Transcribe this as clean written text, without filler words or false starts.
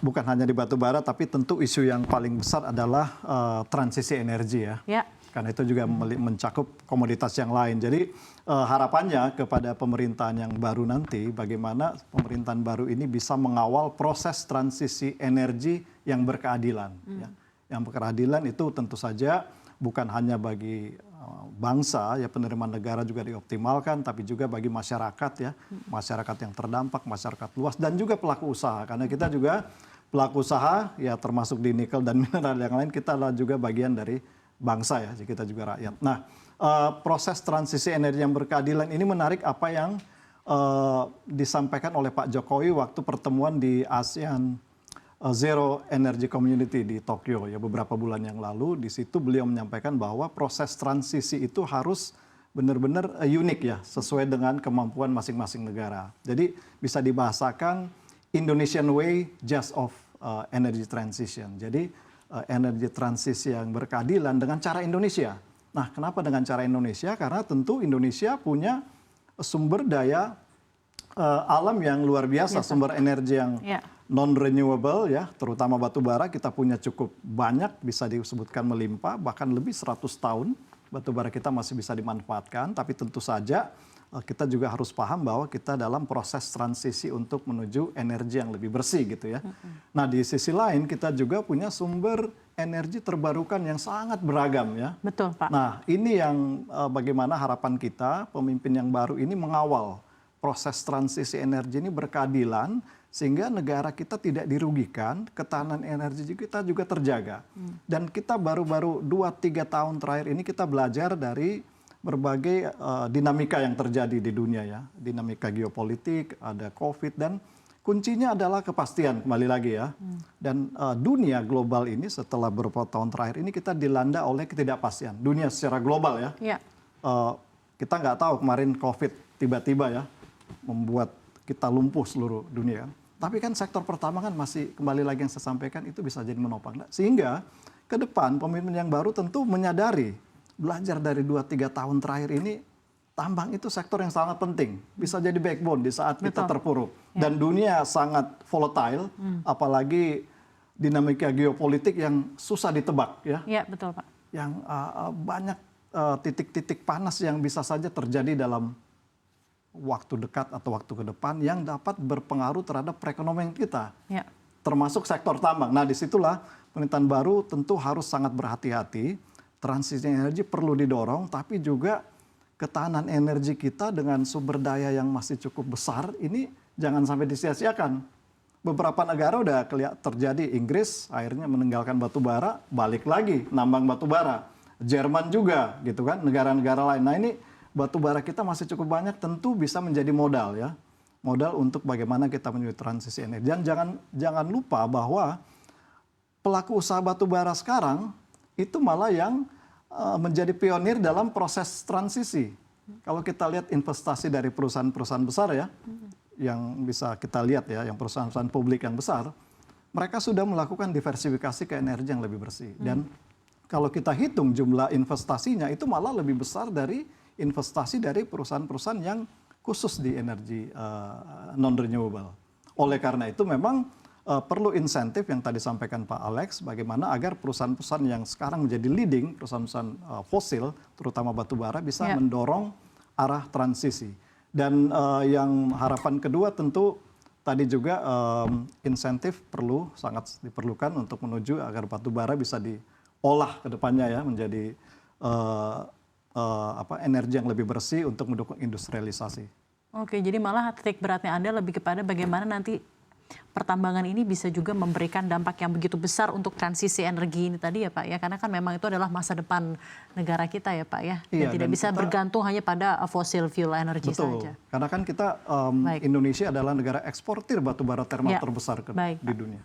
bukan hanya di batu bara, tapi tentu isu yang paling besar adalah transisi energi ya. Ya. Karena itu juga mencakup komoditas yang lain. Jadi harapannya kepada pemerintahan yang baru nanti, bagaimana pemerintahan baru ini bisa mengawal proses transisi energi yang berkeadilan. Ya. Yang berkeadilan itu tentu saja bukan hanya bagi bangsa, ya penerimaan negara juga dioptimalkan, tapi juga bagi masyarakat ya, masyarakat yang terdampak, masyarakat luas, dan juga pelaku usaha. Karena kita juga pelaku usaha, ya termasuk di nikel dan mineral yang lain, kita adalah juga bagian dari bangsa ya, jadi kita juga rakyat. Nah, proses transisi energi yang berkeadilan ini menarik apa yang disampaikan oleh Pak Jokowi waktu pertemuan di ASEAN Zero Energy Community di Tokyo ya beberapa bulan yang lalu. Di situ beliau menyampaikan bahwa proses transisi itu harus benar-benar unik ya, sesuai dengan kemampuan masing-masing negara. Jadi bisa dibahasakan Indonesian way just of energy transition. Jadi energy transisi yang berkeadilan dengan cara Indonesia. Nah, kenapa dengan cara Indonesia? Karena tentu Indonesia punya sumber daya alam yang luar biasa, sumber energi yang non-renewable ya, terutama batu bara kita punya cukup banyak, bisa disebutkan melimpah, bahkan lebih 100 tahun batu bara kita masih bisa dimanfaatkan, tapi tentu saja kita juga harus paham bahwa kita dalam proses transisi untuk menuju energi yang lebih bersih gitu ya. Nah di sisi lain kita juga punya sumber energi terbarukan yang sangat beragam ya. Betul Pak. Nah ini yang bagaimana harapan kita pemimpin yang baru ini mengawal proses transisi energi ini berkeadilan sehingga negara kita tidak dirugikan, ketahanan energi kita juga terjaga. Dan kita baru-baru 2-3 tahun terakhir ini kita belajar dari berbagai dinamika yang terjadi di dunia ya. Dinamika geopolitik, ada COVID, dan kuncinya adalah kepastian kembali lagi ya. Dan dunia global ini setelah beberapa tahun terakhir ini kita dilanda oleh ketidakpastian. Dunia secara global ya. Kita nggak tahu kemarin COVID tiba-tiba ya membuat kita lumpuh seluruh dunia. Tapi kan sektor pertama kan masih kembali lagi yang saya sampaikan itu bisa jadi menopang. Sehingga ke depan pemimpin yang baru tentu menyadari belajar dari 2-3 tahun terakhir ini tambang itu sektor yang sangat penting. Bisa jadi backbone di saat kita terpuruk. Dan dunia sangat volatile, apalagi dinamika geopolitik yang susah ditebak ya. Iya, betul Pak. Yang banyak titik-titik panas yang bisa saja terjadi dalam waktu dekat atau waktu ke depan yang dapat berpengaruh terhadap perekonomian kita, termasuk sektor tambang. Nah disitulah pemerintahan baru tentu harus sangat berhati-hati. Transisi energi perlu didorong, tapi juga ketahanan energi kita dengan sumber daya yang masih cukup besar ini jangan sampai disia-siakan. Beberapa negara udah terjadi, Inggris akhirnya meninggalkan batu bara, balik lagi nambang batu bara. Jerman juga gitu kan, negara-negara lain. Nah ini batu bara kita masih cukup banyak, tentu bisa menjadi modal ya. Modal untuk bagaimana kita menuju transisi energi. Dan jangan lupa bahwa pelaku usaha batu bara sekarang itu malah yang menjadi pionir dalam proses transisi. Kalau kita lihat investasi dari perusahaan-perusahaan besar ya, yang bisa kita lihat ya, yang perusahaan-perusahaan publik yang besar, mereka sudah melakukan diversifikasi ke energi yang lebih bersih. Dan kalau kita hitung jumlah investasinya itu malah lebih besar dari investasi dari perusahaan-perusahaan yang khusus di energi non-renewable. Oleh karena itu memang perlu insentif yang tadi sampaikan Pak Alex, bagaimana agar perusahaan-perusahaan yang sekarang menjadi leading, perusahaan-perusahaan fosil, terutama batu bara, bisa mendorong arah transisi. Dan yang harapan kedua tentu tadi juga insentif perlu sangat diperlukan untuk menuju agar batu bara bisa diolah ke depannya ya menjadi energi yang lebih bersih untuk mendukung industrialisasi. Oke, jadi malah titik beratnya Anda lebih kepada bagaimana nanti pertambangan ini bisa juga memberikan dampak yang begitu besar untuk transisi energi ini tadi ya Pak ya, karena kan memang itu adalah masa depan negara kita ya Pak ya, dan tidak bisa bergantung hanya pada fossil fuel energy saja. Karena kan kita Indonesia adalah negara eksportir batu bara termal terbesar di dunia.